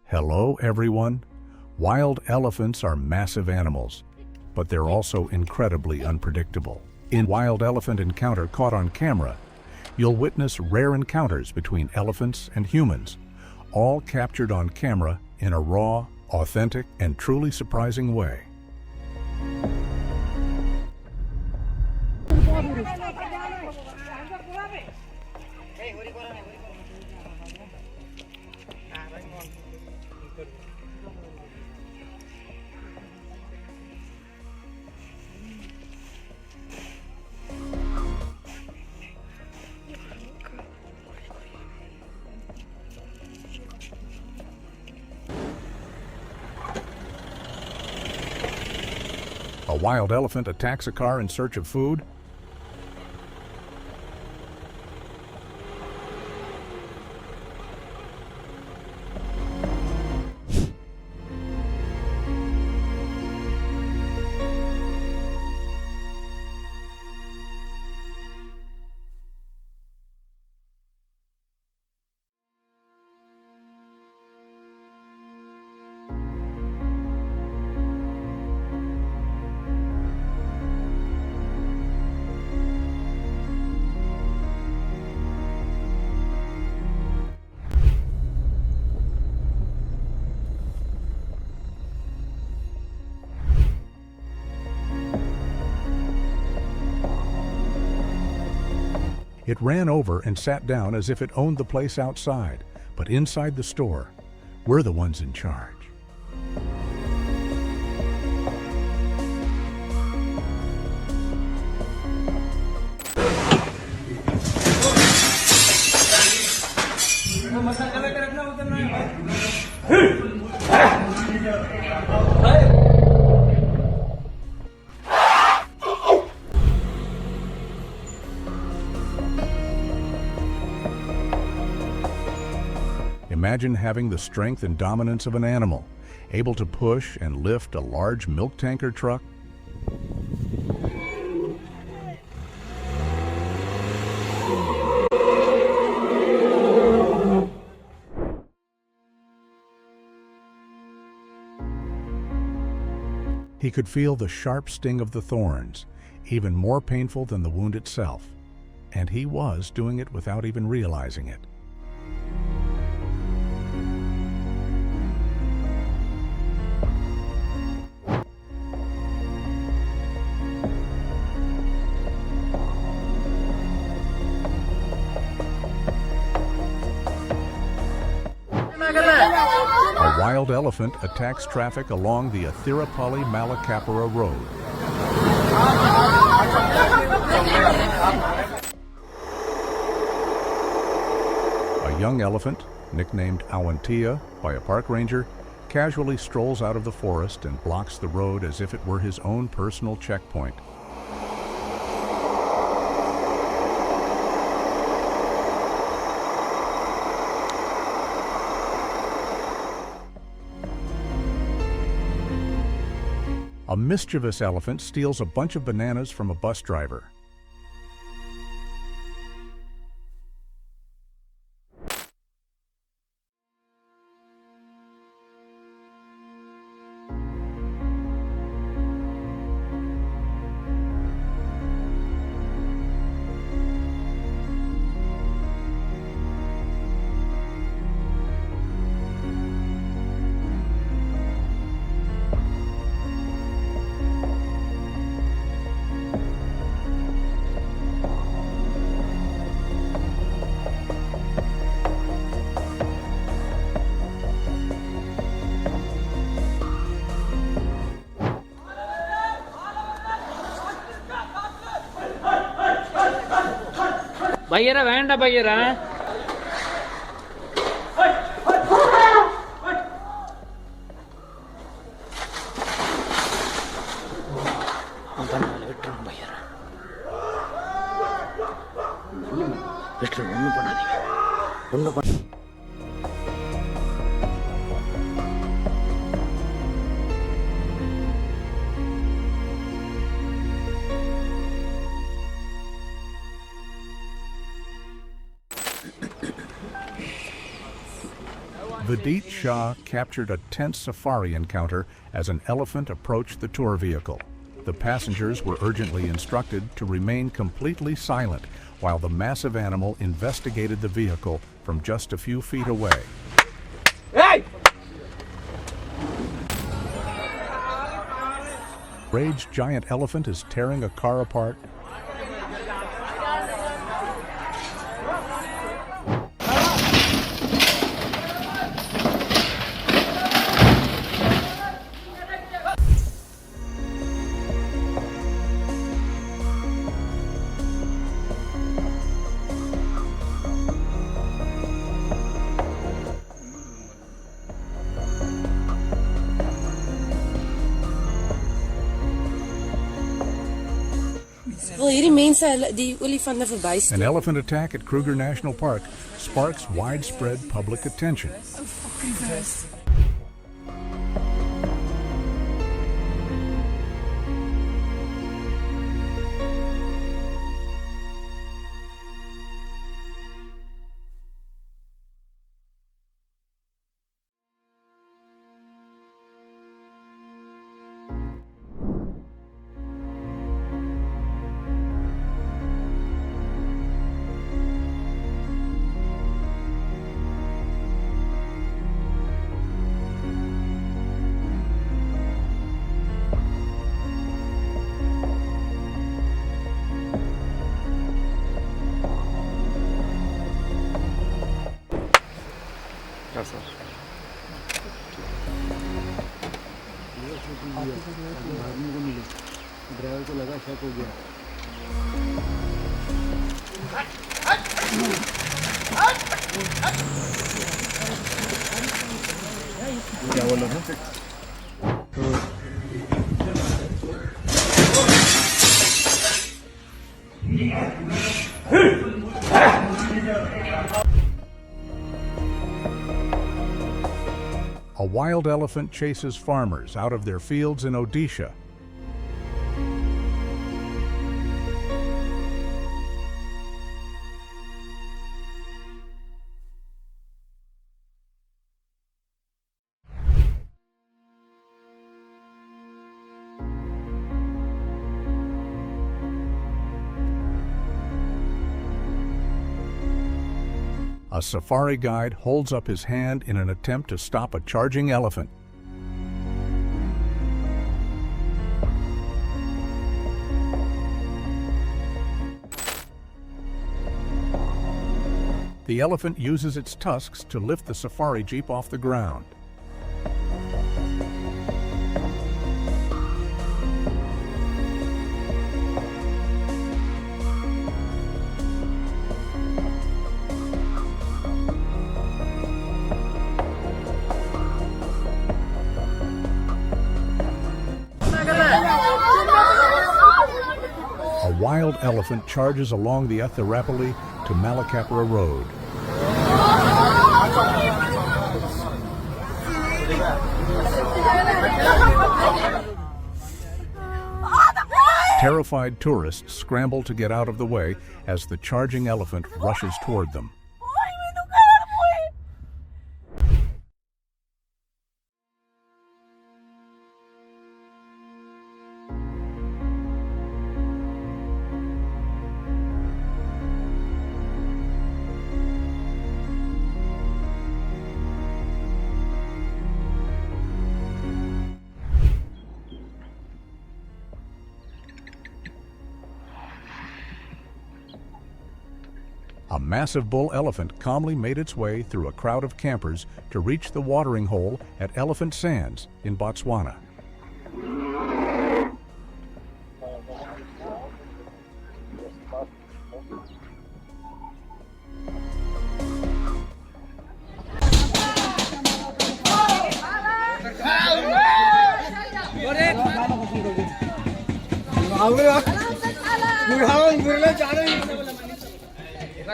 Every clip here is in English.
Hello, everyone. Wild elephants are massive animals, but they're also incredibly unpredictable. In Wild Elephant Encounter Caught on Camera, you'll witness rare encounters between elephants and humans, all captured on camera in a raw, authentic, and truly surprising way. A wild elephant attacks a car in search of food. It ran over and sat down as if it owned the place outside, but inside the store, we're the ones in charge. Imagine having the strength and dominance of an animal, able to push and lift a large milk tanker truck. He could feel the sharp sting of the thorns, even more painful than the wound itself, and he was doing it without even realizing it. A wild elephant attacks traffic along the Athirapalli-Malakapura Road. A young elephant, nicknamed Awantia by a park ranger, casually strolls out of the forest and blocks the road as if it were his own personal checkpoint. A mischievous elephant steals a bunch of bananas from a bus driver. பையரா வேண்டாம் பையரா ஒன்றும் பண்ணாதீங்க ஒன்றும் பண்ண Vidit Shah captured a tense safari encounter as an elephant approached the tour vehicle. The passengers were urgently instructed to remain completely silent while the massive animal investigated the vehicle from just a few feet away. Hey! Raged giant elephant is tearing a car apart. Wel, hierdie mense, die olifante verbysteek. An elephant attack at Kruger National Park sparks widespread public attention. Driver को लगा शक हो गया। क्या बोला था? A wild elephant chases farmers out of their fields in Odisha. A safari guide holds up his hand in an attempt to stop a charging elephant. The elephant uses its tusks to lift the safari jeep off the ground. A wild elephant charges along the Atharapalli to Malakapura Road. Terrified tourists scramble to get out of the way as the charging elephant rushes toward them. A massive bull elephant calmly made its way through a crowd of campers to reach the watering hole at Elephant Sands in Botswana.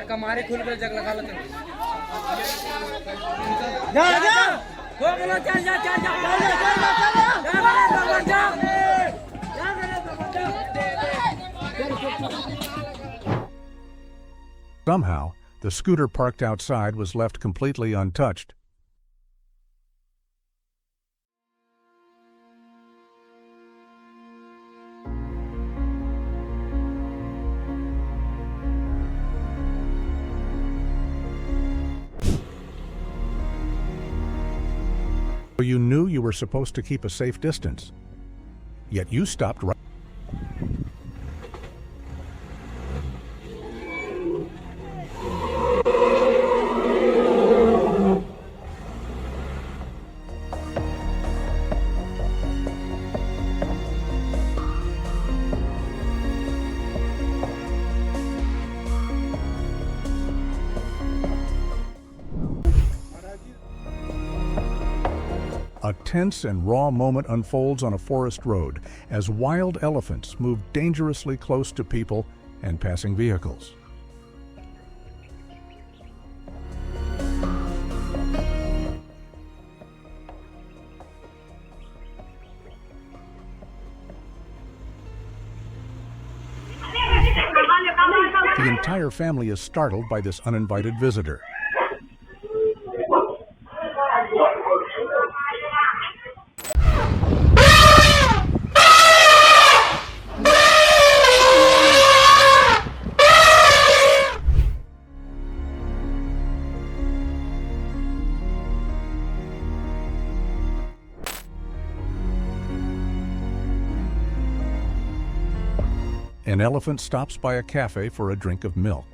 कमारे खुल कर जग लगा लेते जा जा हो गया चल जा चल जा Somehow, the scooter parked outside was left completely untouched. You knew you were supposed to keep a safe distance, yet you stopped right. A tense and raw moment unfolds on a forest road as wild elephants move dangerously close to people and passing vehicles. The entire family is startled by this uninvited visitor. An elephant stops by a cafe for a drink of milk.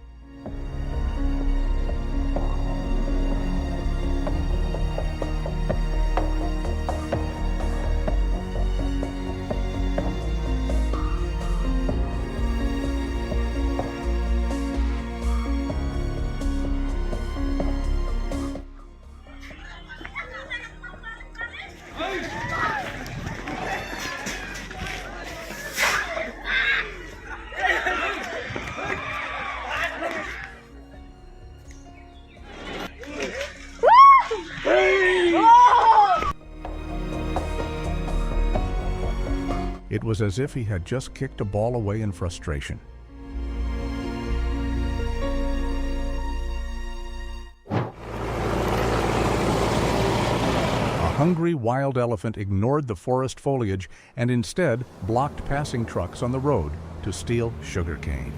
It was as if he had just kicked a ball away in frustration. A hungry wild elephant ignored the forest foliage and instead blocked passing trucks on the road to steal sugarcane.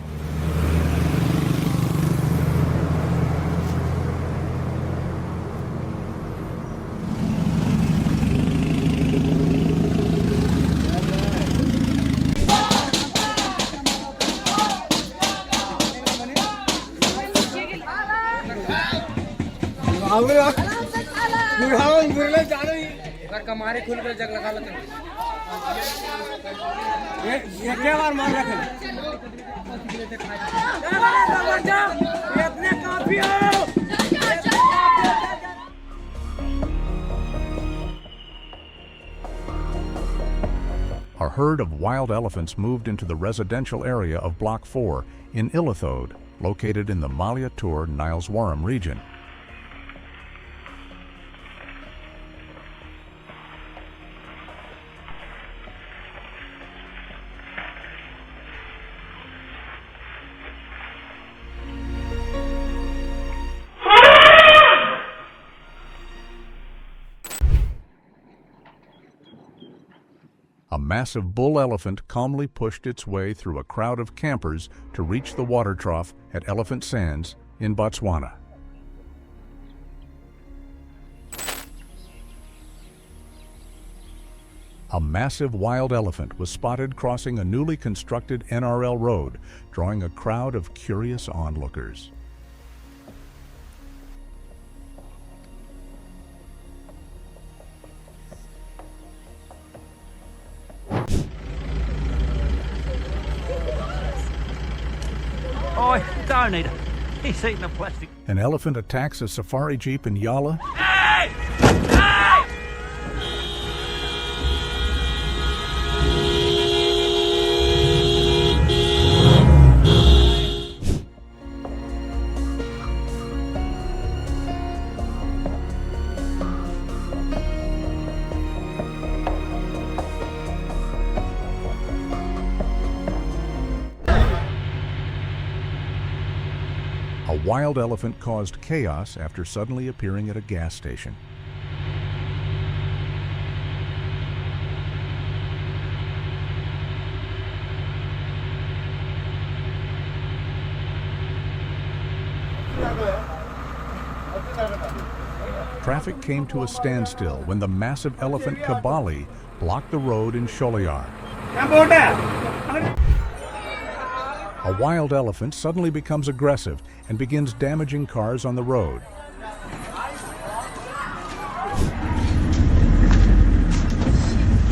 अगर कमारे खुल कर जग लगा लेते ये क्या बार मार रखे इतने काफी हो। A herd of wild elephants moved into the residential area of Block 4 in Ilithode, located in the Malia Tur Niles Warren region. A massive bull elephant calmly pushed its way through a crowd of campers to reach the water trough at Elephant Sands in Botswana. A massive wild elephant was spotted crossing a newly constructed NRL road, drawing a crowd of curious onlookers. Oh, don't need it. He's eating the plastic. An elephant attacks a safari jeep in Yala. Hey! Hey! A wild elephant caused chaos after suddenly appearing at a gas station. Traffic came to a standstill when the massive elephant Kabali blocked the road in Sholayar. A wild elephant suddenly becomes aggressive and begins damaging cars on the road.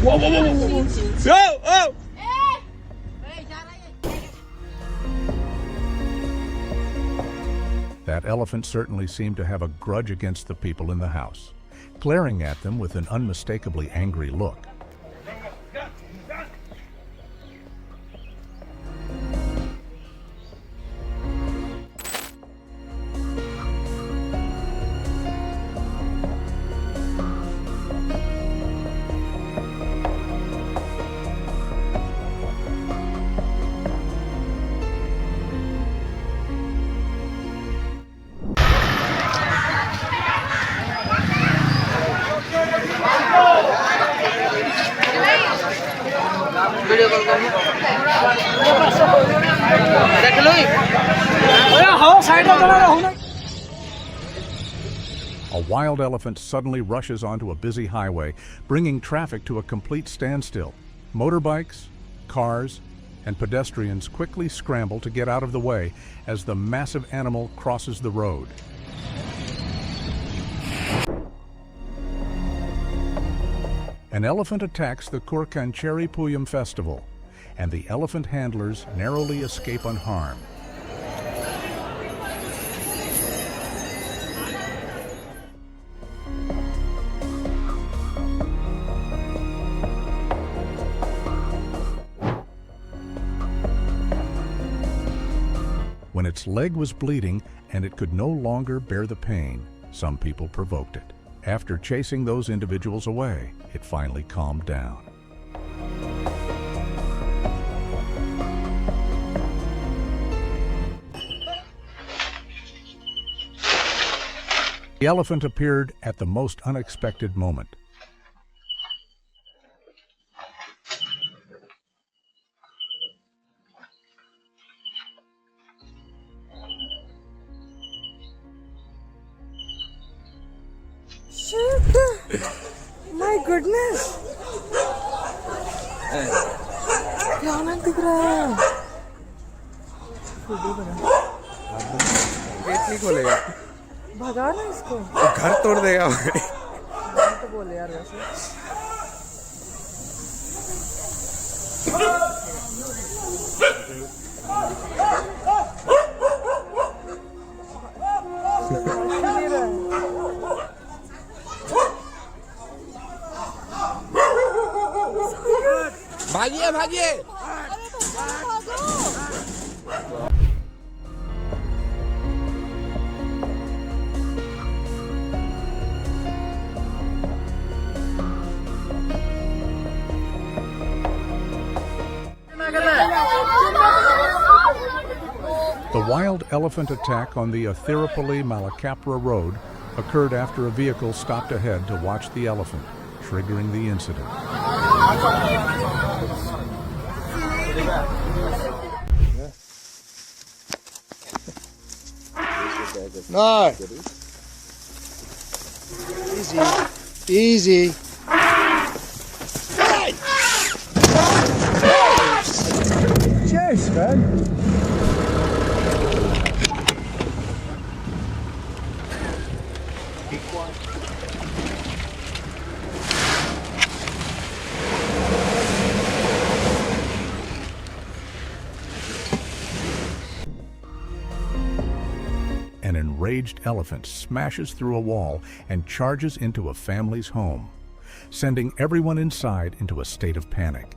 Whoa, whoa, whoa, whoa, whoa. Yo, oh. That elephant certainly seemed to have a grudge against the people in the house, glaring at them with an unmistakably angry look. A wild elephant suddenly rushes onto a busy highway, bringing traffic to a complete standstill. Motorbikes, cars, and pedestrians quickly scramble to get out of the way as the massive animal crosses the road. An elephant attacks the Kurkancheri Puyam festival, and the elephant handlers narrowly escape unharmed. When its leg was bleeding and it could no longer bear the pain, some people provoked it. After chasing those individuals away, it finally calmed down. The elephant appeared at the most unexpected moment. My goodness! भयानक दिख रहा है। Gate नहीं खोलेगा, भगा ना इसको। घर तोड़ देगा। तो बोले यार वैसे। भागिए भागिए। The wild elephant attack on the Athirapalli-Malakapra road occurred after a vehicle stopped ahead to watch the elephant, triggering the incident. No. Easy. Easy. Jeez, man. An enraged elephant smashes through a wall and charges into a family's home, sending everyone inside into a state of panic.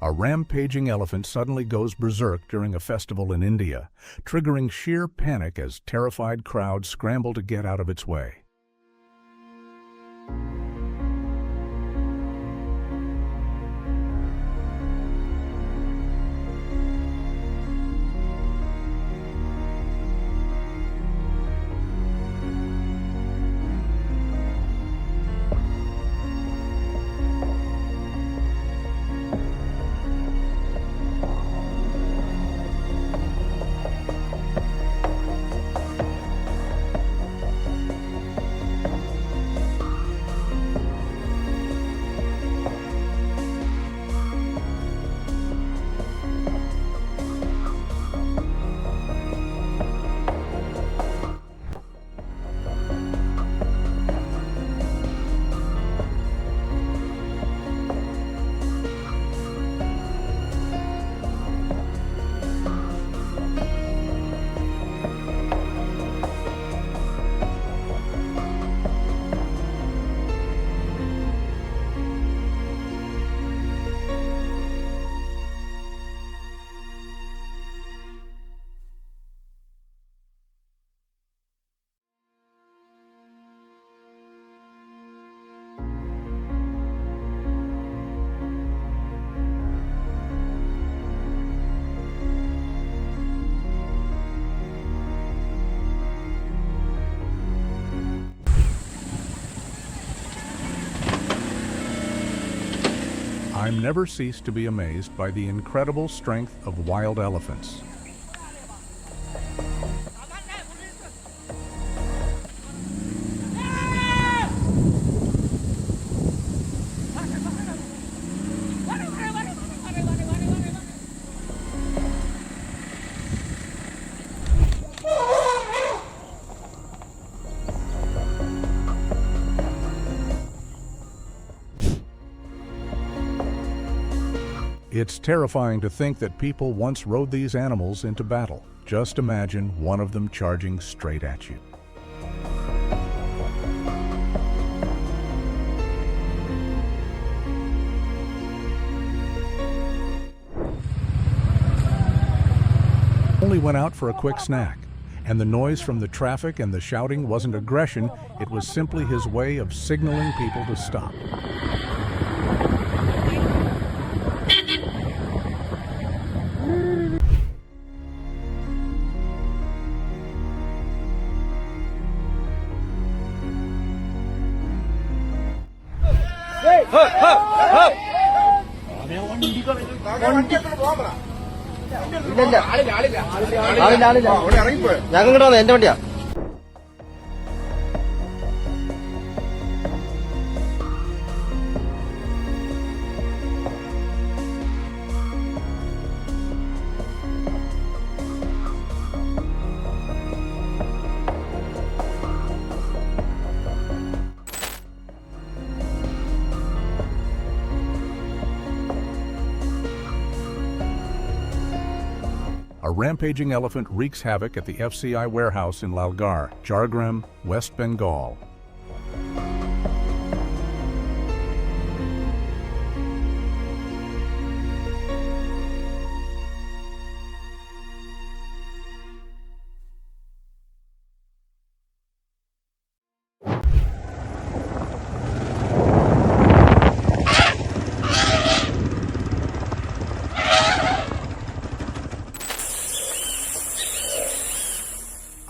A rampaging elephant suddenly goes berserk during a festival in India, triggering sheer panic as terrified crowds scramble to get out of its way. I'm never ceased to be amazed by the incredible strength of wild elephants. It's terrifying to think that people once rode these animals into battle. Just imagine one of them charging straight at you. Only went out for a quick snack, and the noise from the traffic and the shouting wasn't aggression, it was simply his way of signaling people to stop. എന്റെ വണ്ടിയാ. A rampaging elephant wreaks havoc at the FCI warehouse in Lalgar, Jhargram, West Bengal.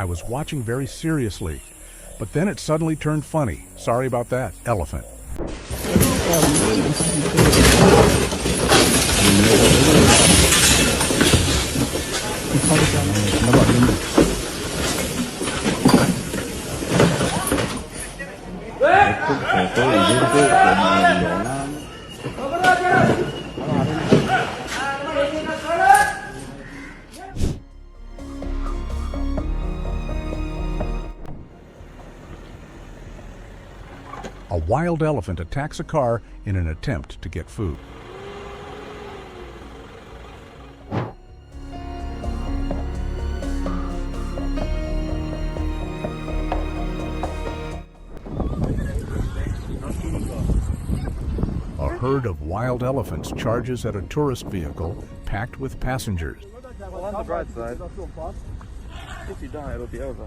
I was watching very seriously, but then it suddenly turned funny. Sorry about that, elephant. A wild elephant attacks a car in an attempt to get food. A herd of wild elephants charges at a tourist vehicle packed with passengers. Well, on the bright side, if you die, it'll be over.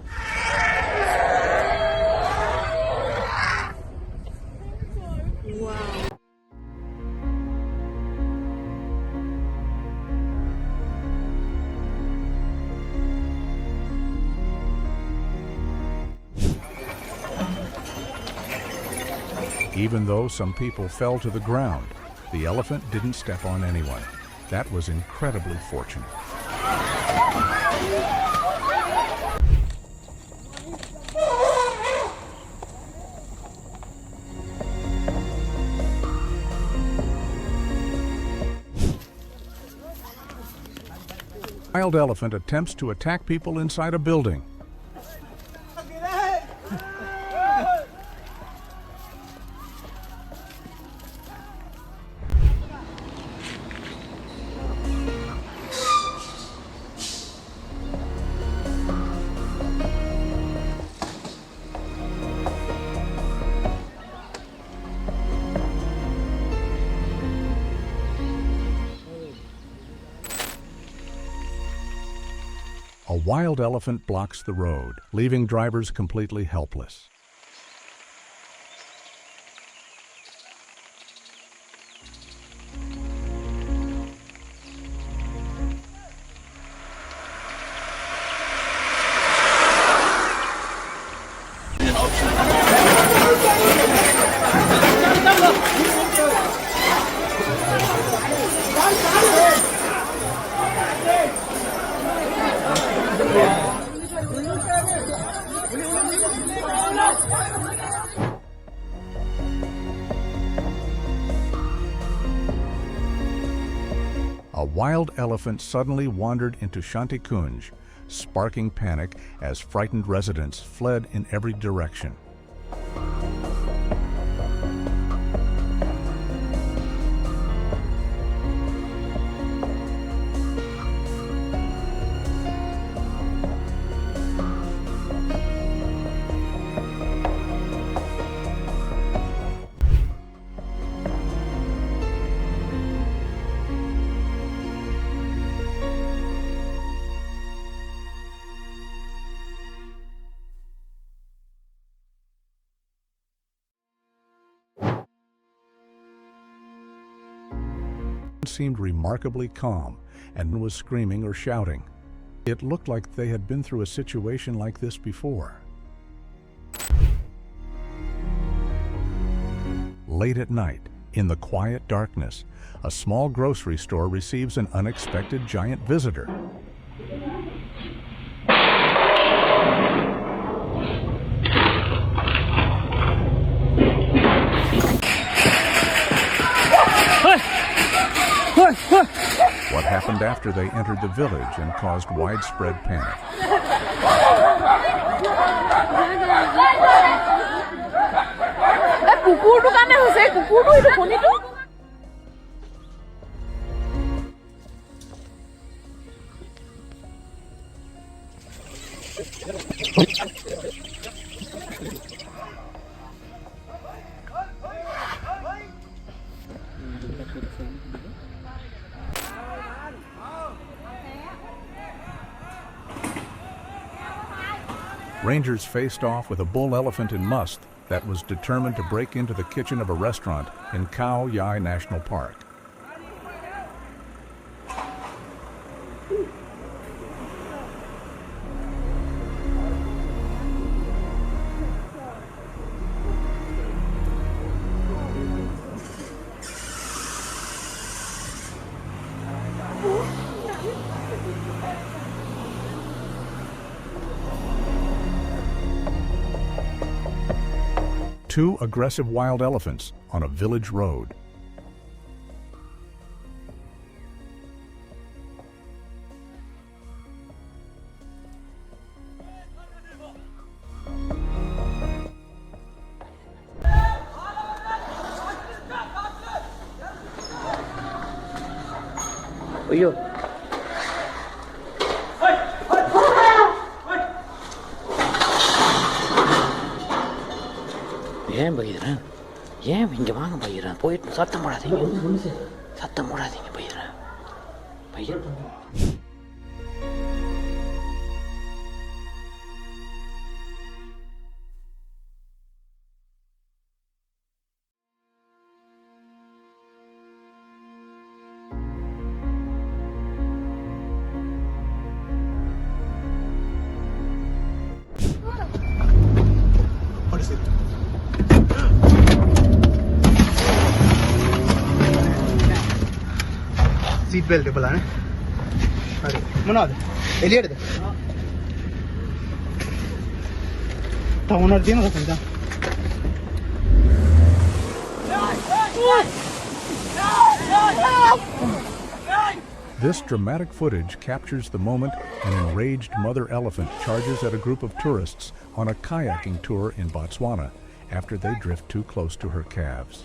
Even though some people fell to the ground, the elephant didn't step on anyone. That was incredibly fortunate. Wild elephant attempts to attack people inside a building. A wild elephant blocks the road, leaving drivers completely helpless. a wild elephant suddenly wandered into Shantikunj, sparking panic as frightened residents fled in every direction. Seemed remarkably calm and was screaming or shouting. It looked like they had been through a situation like this before. Late at night, in the quiet darkness, a small grocery store receives an unexpected giant visitor. What happened after they entered the village and caused widespread panic? Rangers faced off with a bull elephant in Must that was determined to break into the kitchen of a restaurant in Khao Yai National Park. Two aggressive wild elephants on a village road. ஏன் பயிரன் ஏன் இங்கே வாங்க பயிரன் போயிட்டு சத்தம் போடாதீங்க பயிரன் Seat belt pala na. Ari, mana ada? Eliad ada. Tahu nak dia nak kena. This dramatic footage captures the moment an enraged mother elephant charges at a group of tourists on a kayaking tour in Botswana after they drift too close to her calves.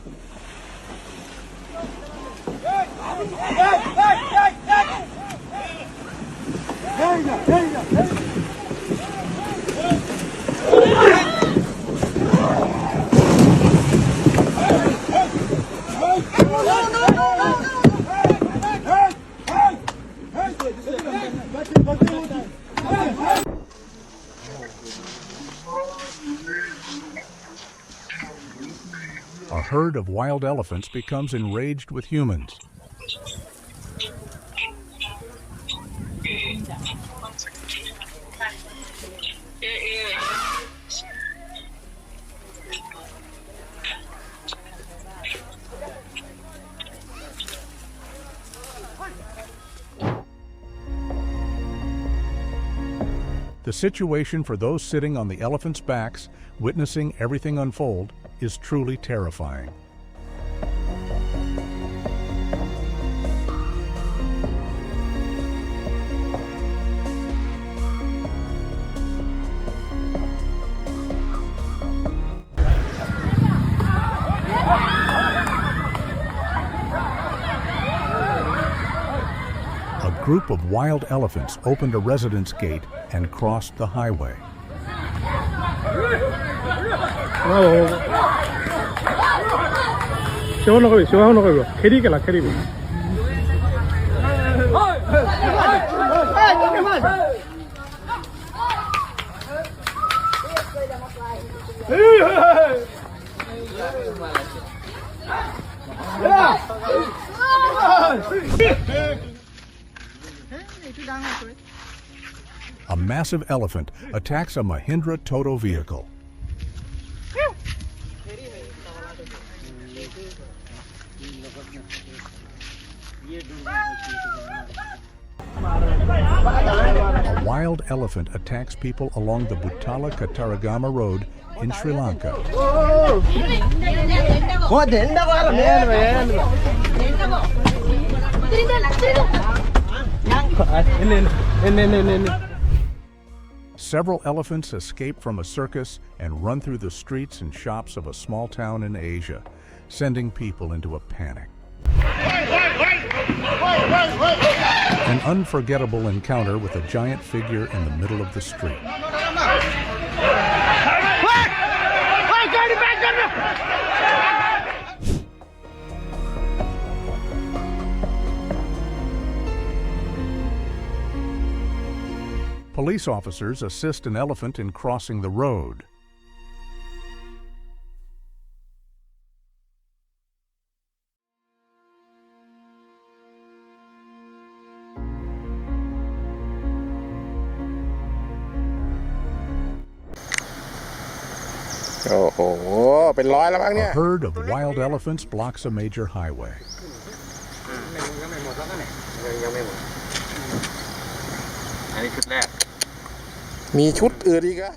A herd of wild elephants becomes enraged with humans. The situation for those sitting on the elephants' backs, witnessing everything unfold, is truly terrifying. group of wild elephants opened a residence gate and crossed the highway. A massive elephant attacks a Mahindra Toto vehicle. A wild elephant attacks people along the Butala-Kataragama Road in Sri Lanka. Several elephants escape from a circus and run through the streets and shops of a small town in Asia, sending people into a panic. An unforgettable encounter with a giant figure in the middle of the street. Police officers assist an elephant in crossing the road. A herd of wild elephants blocks a major highway. อันนี้ชุดแรก มีชุดอื่นอีกอะ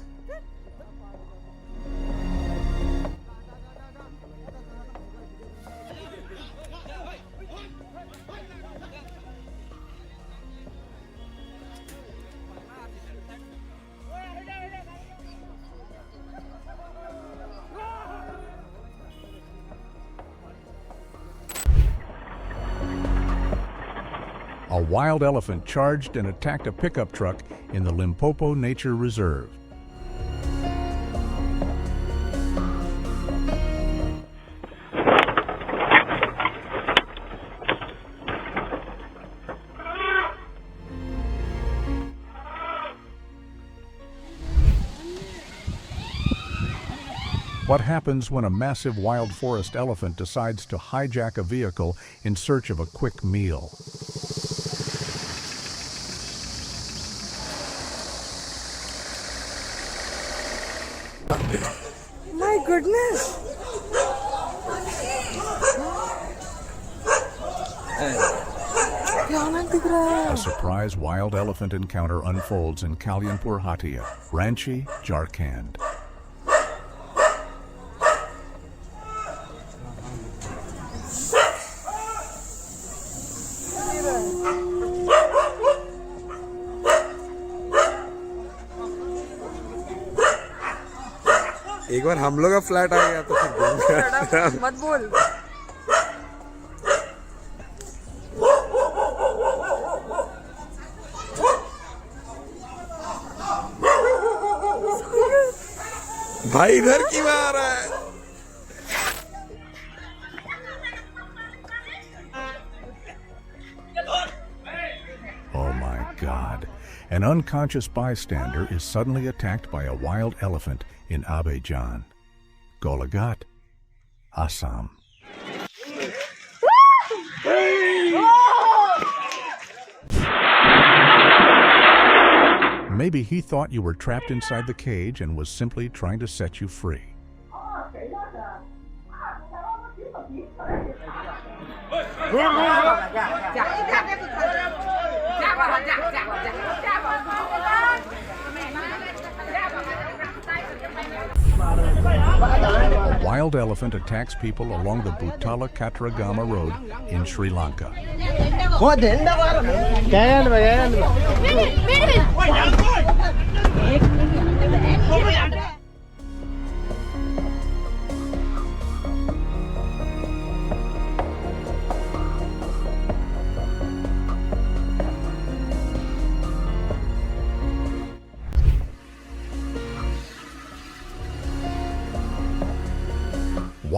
A wild elephant charged and attacked a pickup truck in the Limpopo Nature Reserve. What happens when a massive wild forest elephant decides to hijack a vehicle in search of a quick meal? My goodness! A surprise wild elephant encounter unfolds in Kalyanpur Hatia, Ranchi, Jharkhand. एक बार हम लोग का flat आ गया तो फिर घूम गया मत बोल भाई इधर क्यों आ रहा है Oh my God. An unconscious bystander is suddenly attacked by a wild elephant in Abidjan, Golagat, Assam. Maybe he thought you were trapped inside the cage and was simply trying to set you free. A wild elephant attacks people along the Butala-Kataragama Road in Sri Lanka.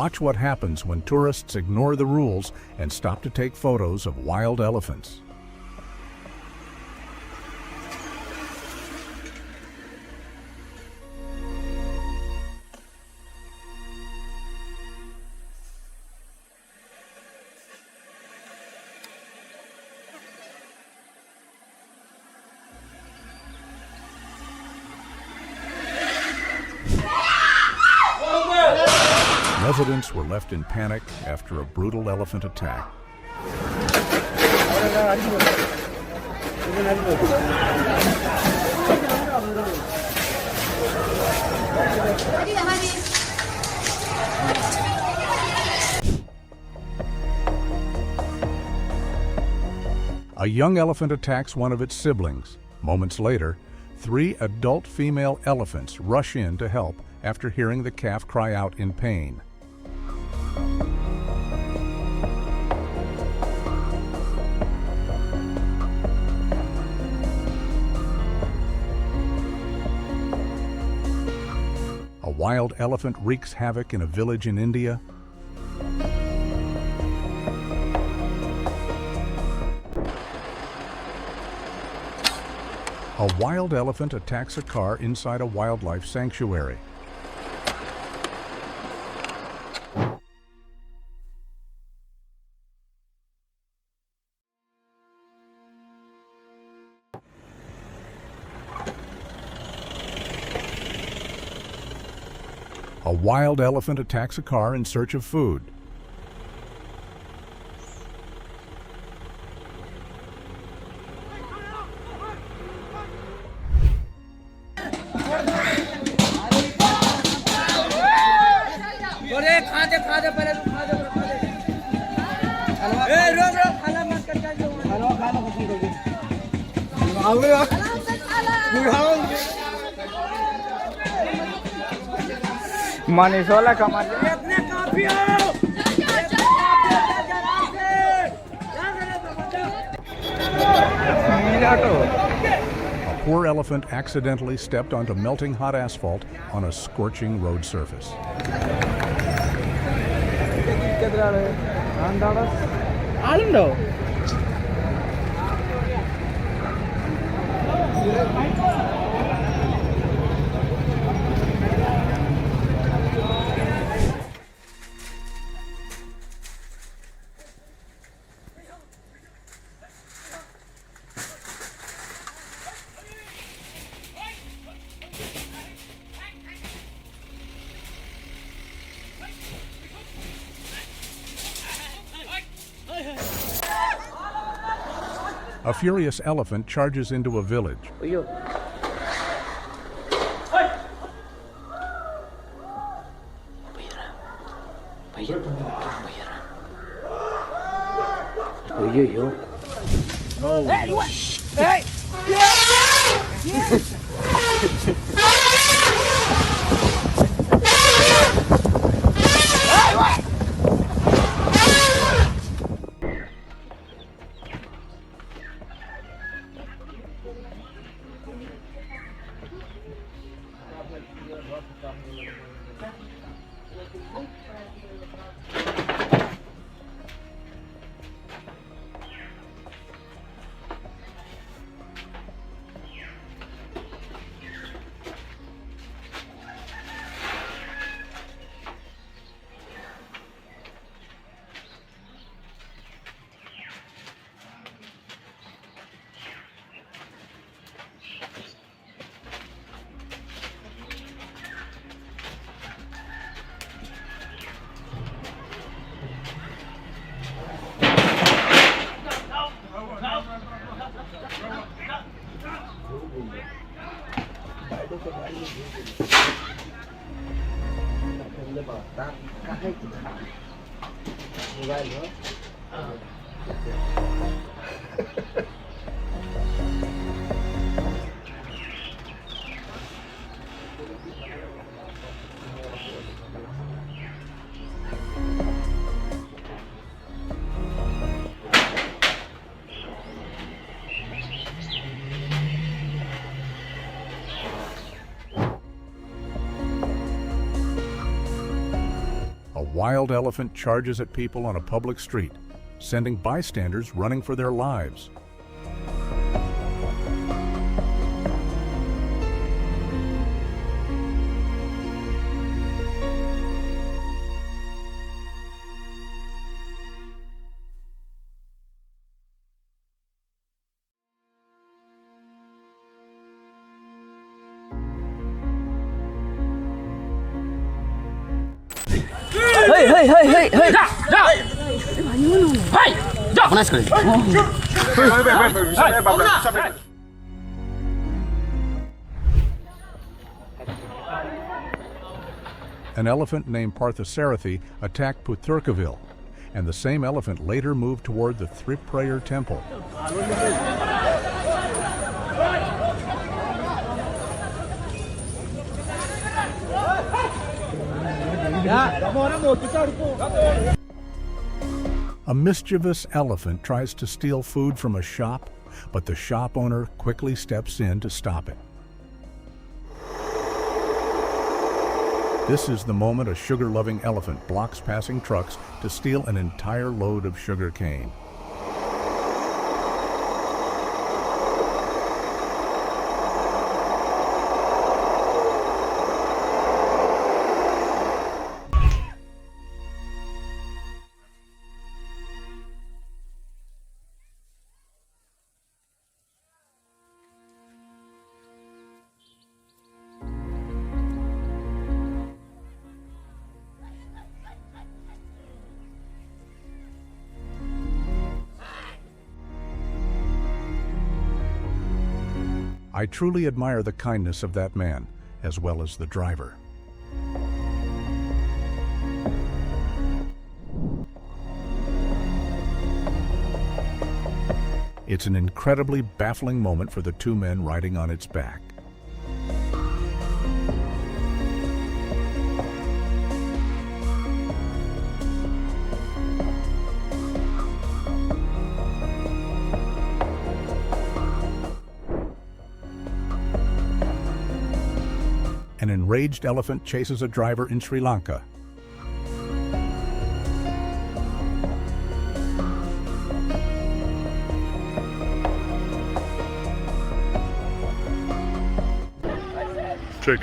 Watch what happens when tourists ignore the rules and stop to take photos of wild elephants. Residents were left in panic after a brutal elephant attack. A young elephant attacks one of its siblings. Moments later, 3 adult female elephants rush in to help after hearing the calf cry out in pain. A wild elephant wreaks havoc in a village in India. A wild elephant attacks a car inside a wildlife sanctuary. A wild elephant attacks a car in search of food. Money sola kama A poor elephant accidentally stepped onto melting hot asphalt on a scorching road surface. A furious elephant charges into a village. wild elephant charges at people on a public street, sending bystanders running for their lives. An elephant named Parthasarathi attacked Puturkaville, and the same elephant later moved toward the Thriprayer temple. A mischievous elephant tries to steal food from a shop, but the shop owner quickly steps in to stop it. This is the moment a sugar-loving elephant blocks passing trucks to steal an entire load of sugar cane. I truly admire the kindness of that man, as well as the driver. It's an incredibly baffling moment for the two men riding on its back. An enraged elephant chases a driver in Sri Lanka. Check.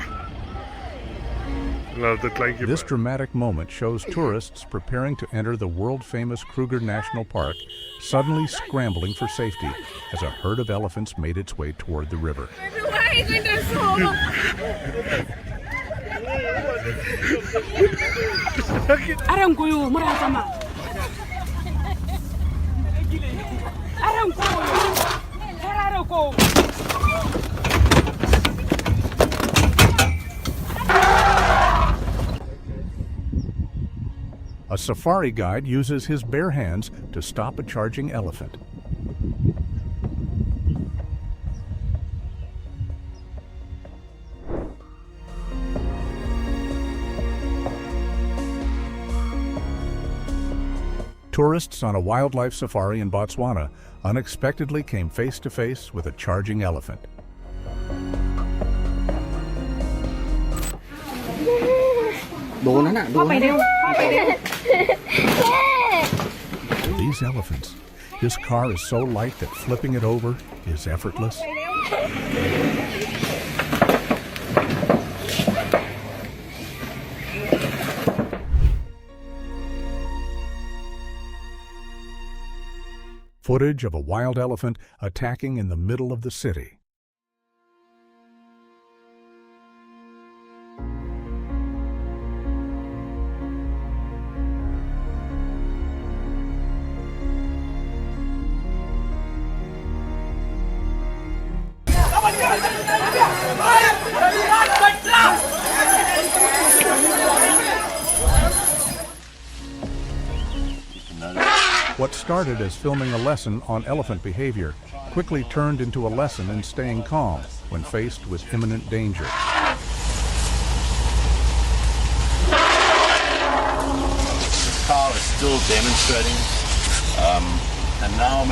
This dramatic moment shows tourists preparing to enter the world-famous Kruger National Park suddenly scrambling for safety as a herd of elephants made its way toward the river. A safari guide uses his bare hands to stop a charging elephant. Tourists on a wildlife safari in Botswana unexpectedly came face to face with a charging elephant. These elephants. This car is so light that flipping it over is effortless. Footage of a wild elephant attacking in the middle of the city. What started as filming a lesson on elephant behavior quickly turned into a lesson in staying calm when faced with imminent danger. This car is still demonstrating, and now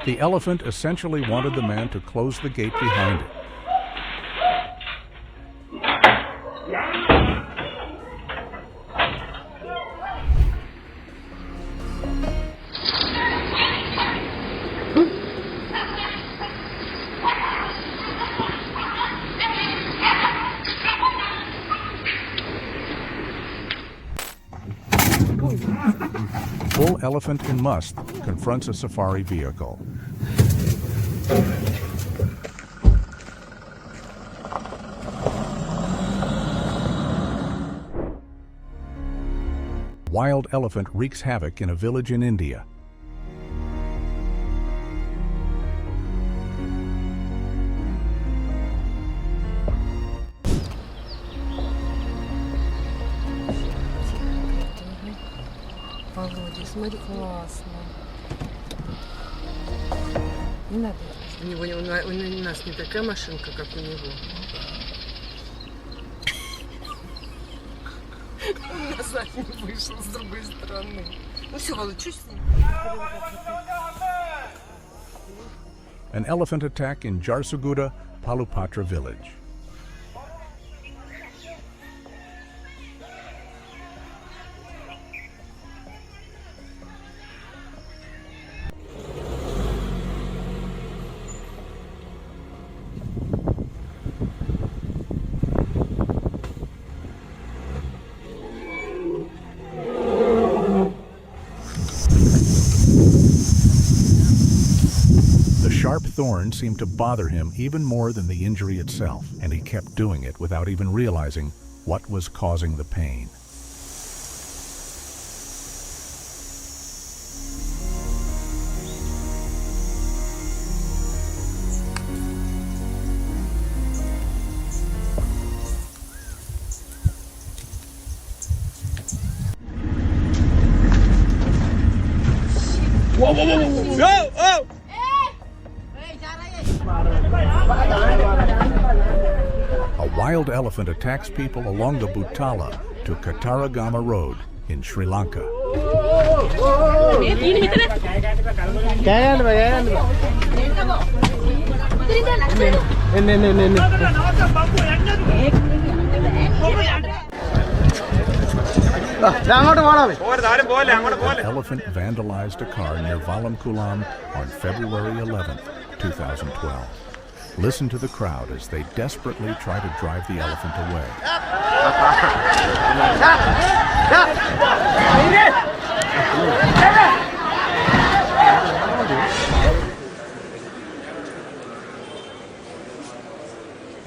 The elephant essentially wanted the man to close the gate behind it. Bull elephant in Must confronts a safari vehicle. Wild elephant wreaks havoc in a village in India. Володя, смотри, классно. Не надо. У нас не такая машинка, как у него. Он назад не вышел с другой стороны. Ну все, Володя, что с ним? An elephant attack in Jharsuguda, Palupatra village. The sharp thorn seemed to bother him even more than the injury itself, and he kept doing it without even realizing what was causing the pain. Whoa, whoa, whoa, whoa, whoa. Oh, A wild elephant attacks people along the Butala to Kataragama Road in Sri Lanka. An elephant vandalized a car near Valamkulam on February 11, 2012. Listen to the crowd as they desperately try to drive the elephant away.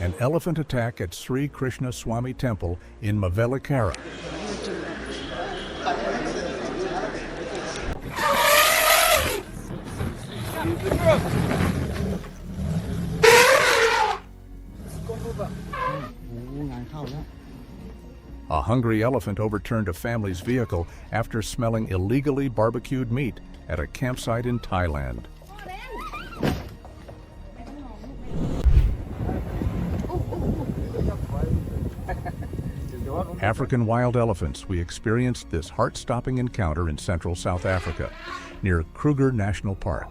An elephant attack at Sri Krishna Swami Temple in Mavelikara. A hungry elephant overturned a family's vehicle after smelling illegally barbecued meat at a campsite in Thailand. African wild elephants, we experienced this heart-stopping encounter in central South Africa, near Kruger National Park.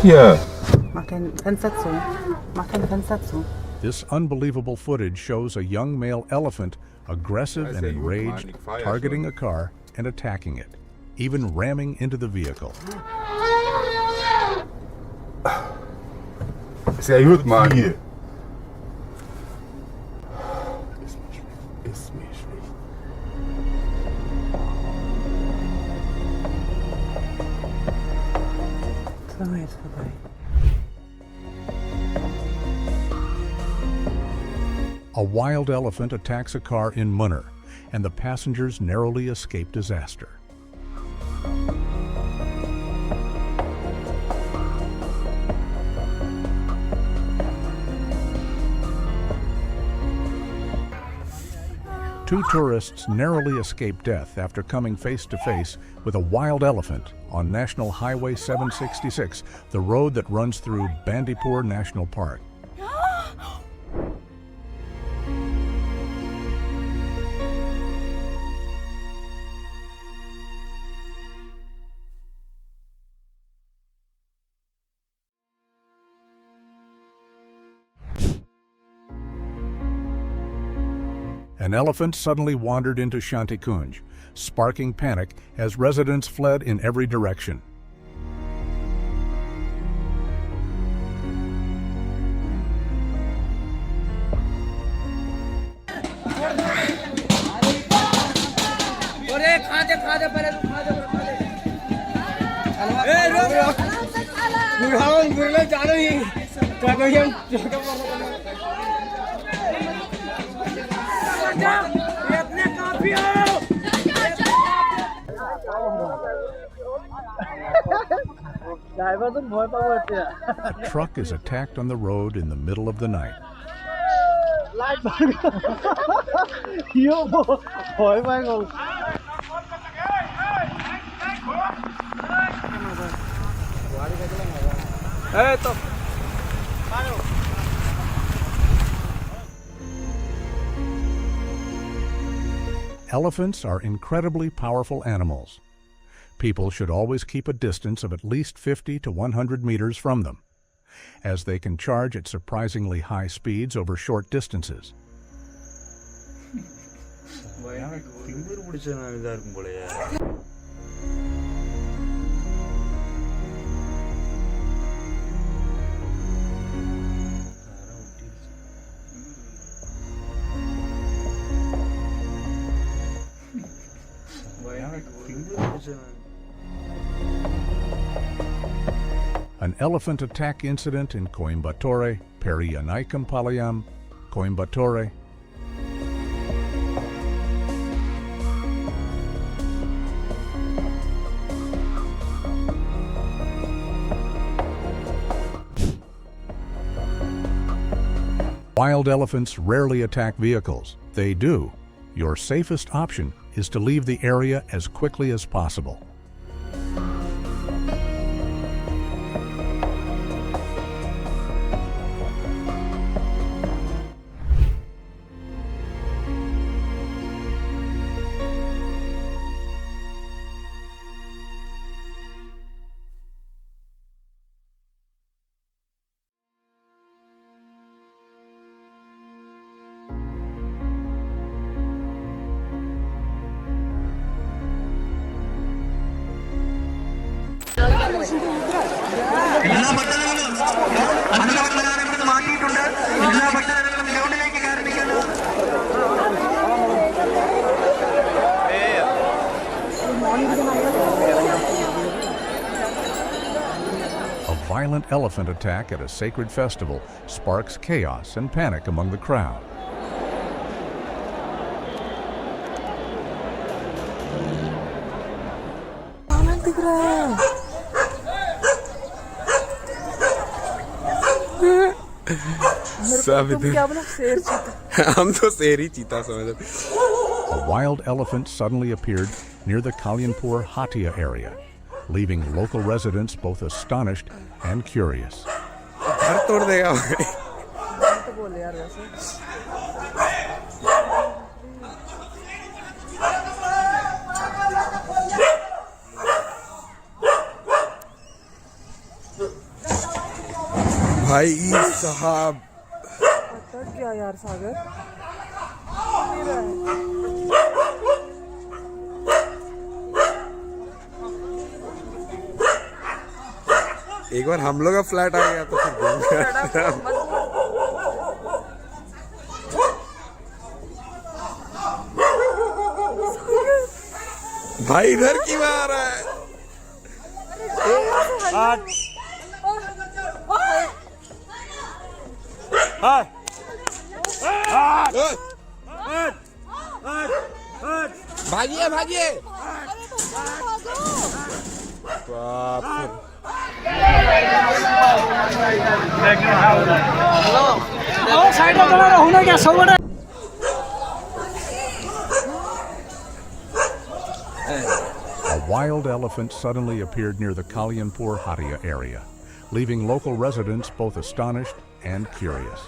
hier. Mach dein Fenster zu. Mach dein Fenster zu. This unbelievable footage shows a young male elephant aggressive and enraged, targeting a car and attacking it, even ramming into the vehicle. Sehr gut, Mann. Hier. Ist mir schlecht. So, jetzt vorbei. A wild elephant attacks a car in Munnar, and the passengers narrowly escape disaster. Two tourists narrowly escaped death after coming face to face with a wild elephant on National Highway 766, the road that runs through Bandipur National Park. An elephant suddenly wandered into Shantikunj, sparking panic as residents fled in every direction. A truck is attacked on the road in the middle of the night. Elephants are incredibly powerful animals. People should always keep a distance of at least 50 to 100 meters from them, as they can charge at surprisingly high speeds over short distances. An elephant attack incident in Coimbatore, Periyanaicampalayam, Coimbatore. Wild elephants rarely attack vehicles. They do. Your safest option is to leave the area as quickly as possible. A violent elephant attack at a sacred festival sparks chaos and panic among the crowd. A wild elephant suddenly appeared near the Kalyanpur Hatia area, leaving local residents both astonished and curious. भाई साहब क्या यार सागर एक बार हम लोग का flat आ गया तो फिर घूम गया। भाई इधर क्यों आ रहा है? भागिए भागिए A wild elephant suddenly appeared near the Kalyanpur Hatia area, leaving local residents both astonished and curious.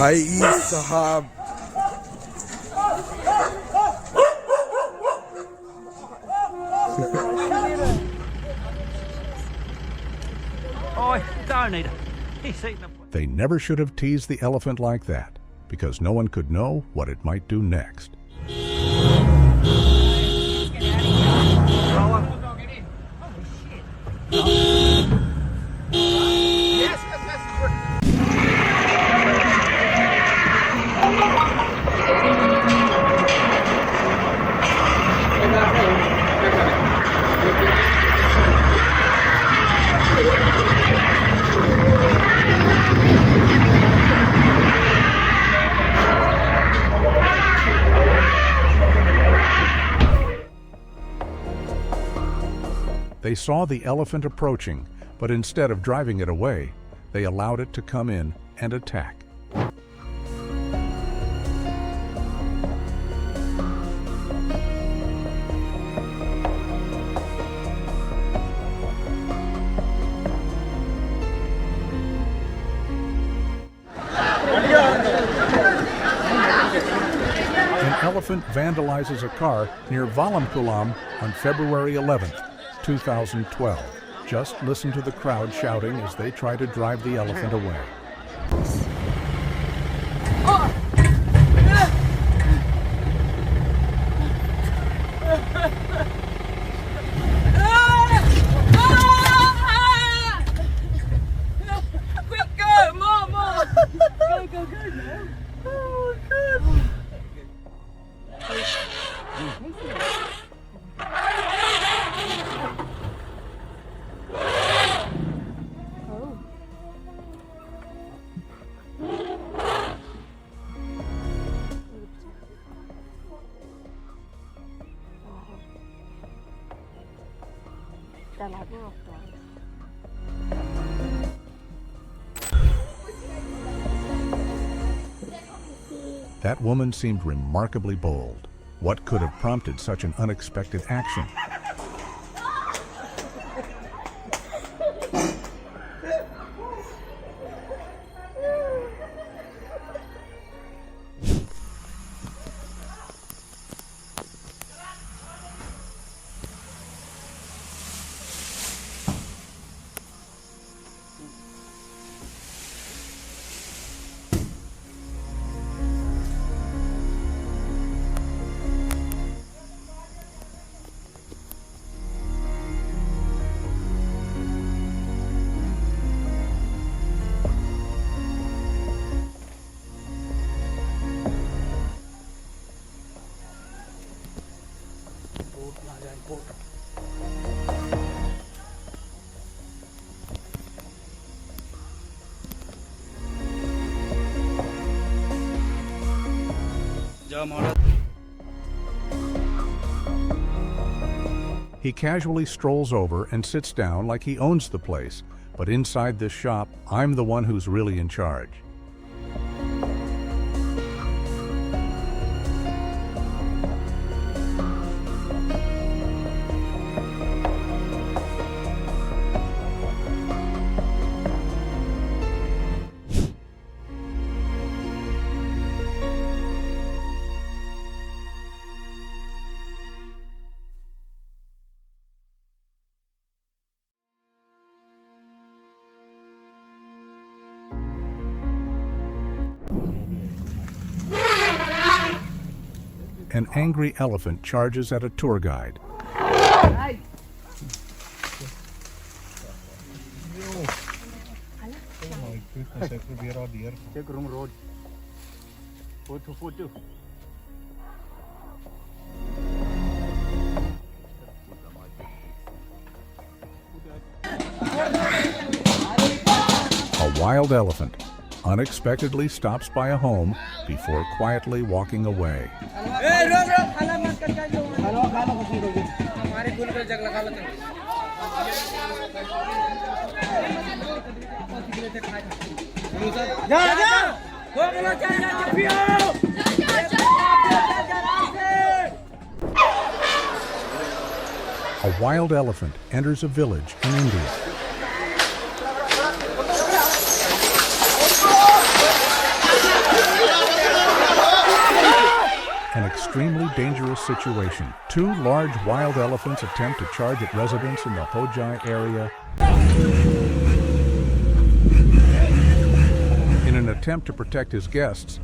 भाई साहब Oi, don't need it. He's eating the place. They never should have teased the elephant like that, because no one could know what it might do next. They saw the elephant approaching, but instead of driving it away, they allowed it to come in and attack. An elephant vandalizes a car near Valamkulam on February 11th. 2012. Just listen to the crowd shouting as they try to drive the elephant away. Quick, go! More! Go, man. Oh, God. That woman seemed remarkably bold. What could have prompted such an unexpected action? He casually strolls over and sits down like he owns the place, but inside this shop, I'm the one who's really in charge. An angry elephant charges at a tour guide. Oh my goodness, I could be around the airport. Take room road. 4 A wild elephant unexpectedly stops by a home before quietly walking away. A wild elephant enters a village in India. An extremely dangerous situation. 2 large wild elephants attempt to charge at residents in the Hojai area. attempt to protect his guests,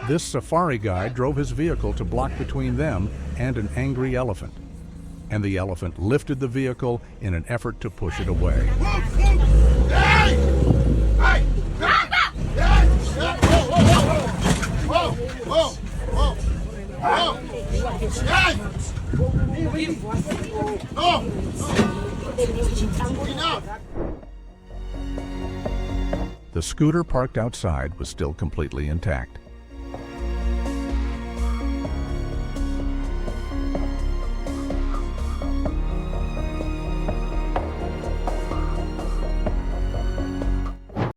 this safari guide drove his vehicle to block between them and an angry elephant. And the elephant lifted the vehicle in an effort to push it away. The scooter parked outside was still completely intact.